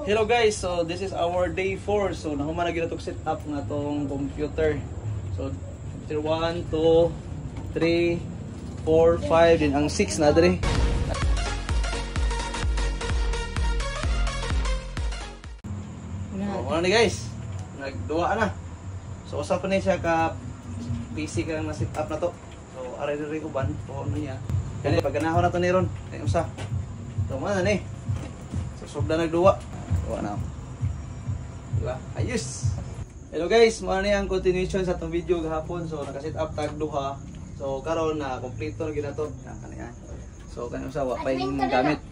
Hello guys, so this is our day 4. So nahuman na ginatong set up nga tong computer. So computer 1, 2, 3, 4, 5 din ang 6 na diri. Ano ni guys? Nagduwa na. So usap pa ni siya ka PC ka na set up na to. So aray diri uban to ano niya. Kani pag ganahon na to ni ron. Kay usa. To man ni. So sobra nagduwa. Duwa na. Diba? Ayos. Hello guys, mo ni ang continuation sa tong video gahapon. So naka-set up tag duha. So karon na kompleto gyud na to. Kaniya. So kani usa wa pa yung gamit.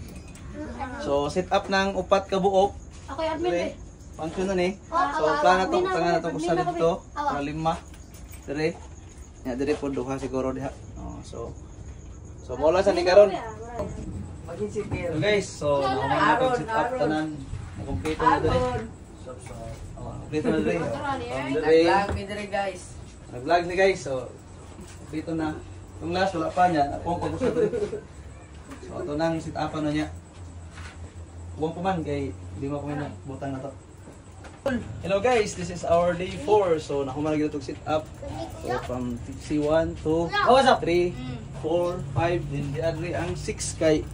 So set up ng upat ka buok. Ako yung admin. Function na ni. So plan na to, tangan na to usa dito. Para 5. Dire. Ya dire po duha siguro diha. Oh, so mo lang sa ni karon. So guys, so naman set up tanan. Kompleto na dire. Kompleto na dire. Nag-vlog mi dire guys. Nag-vlog ni guys. So kompleto na. Kung last wala pa niya, ako ang pag-usap dire. So ito nang set up na niya. Huwag pa man kay di mo ko na butang na to. Hello guys, this is our day 4. So nakuha na ginatong set up. So from C1 to 3, 4, 5, then di adri ang 6 kay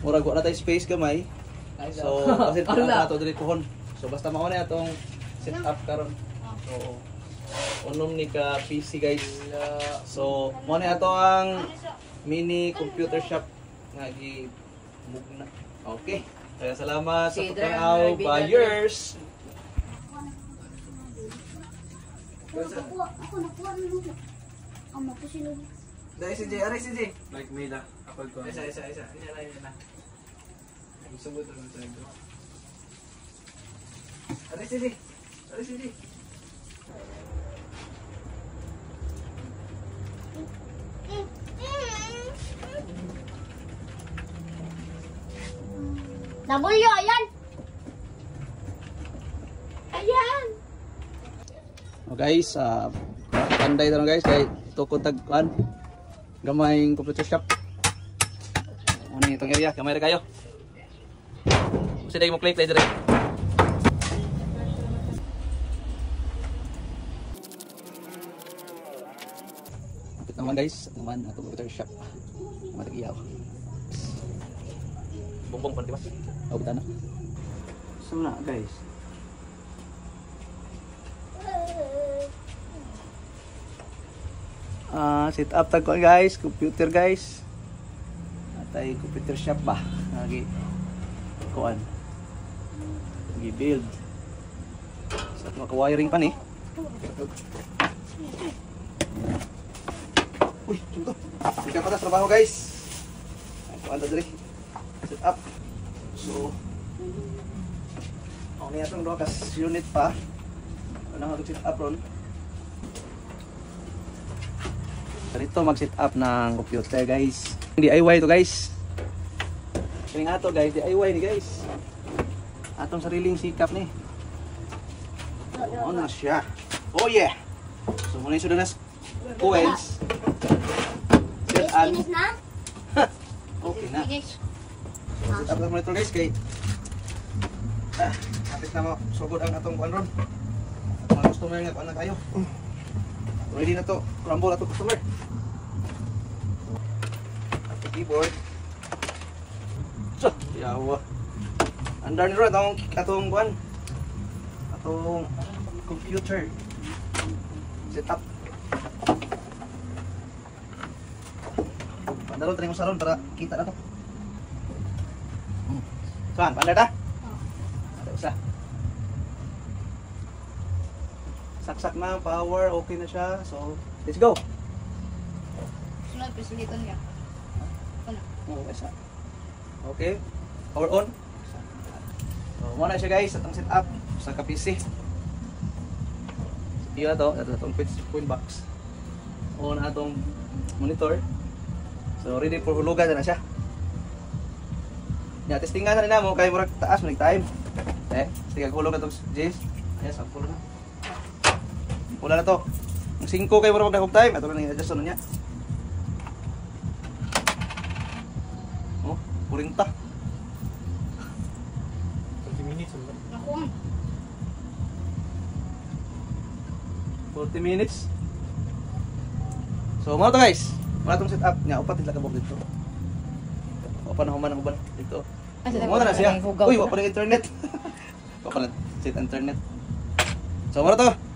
murag wala tay space gamay. So kasi na to diri pohon. So basta mao na atong set up karon. So unom ni ka PC guys. So mo na ato ang mini computer shop nga gi mugna. Okay. Kaya salamat sa pagtanaw, buyers. Ako nakuha na nito. Ang mapusilog. Dahil si Jay, aray si Jay. Like may da, kapag ko. Isa. Yan na. Isubot lang sa ito. Aray si Jay. W, ayan! Ayan! Oh guys, panday na guys kay tukod tagkuan gamayng computer shop. Ano itong area, kamay ra kayo. Kasi dai mo play dire. Ito naman guys, naman atong computer shop. Matagiyaw. Bongbong pa di ba? Oh, kita na. So na guys. Set up tag ko guys, computer guys. Atay computer shop ba? Lagi kuan. Lagi build. Sa mga wiring pa ni. Uy, sunto. Ika pa sa trabaho guys. Kuan ta diri. Set up. So ang niya tong dokas unit pa. Ano nga set up ron? Dito mag-set up ng computer guys. DIY to guys. Kini ato guys, DIY ni guys. Atong sariling sikap ni. Ano na siya? Oh yeah. So muna yung sudanas coins. Set up. na? Okay na. So set up na monitor guys kay kapit na mo sugod ang atong kuan ron. Mga customer nga kuan na kayo. Ready na to. Rumble na to customer. Keyboard. So, yawa. Andar ni ron atong kuan. Atong computer setup. Pandaron tani mo saron para kita na to. Saan? Pandar ta? Ada usa. Saksak na power, okay na siya. So, let's go. Sunod, pisulitan niya. Okay. Power on. So, muna siya guys, atong set up sa ka-PC. Iyo to, atong point box. On atong monitor. So, ready for hulugan na siya. Ya, testingan na namo kay murag taas manig time. Sige hulog na to, Jace. Yes, ang full na. Wala na to. Ang 5 kay murag na time, ato na i-adjust na niya. 40. 30 minutes. Ako. 40 minutes. So, mga to guys. Mga itong setup nga. Upat nila kabog dito. O, paano human ang uban dito. Muna na siya. Uy, wala pa ng internet. Wala pa ng internet. So, mga to.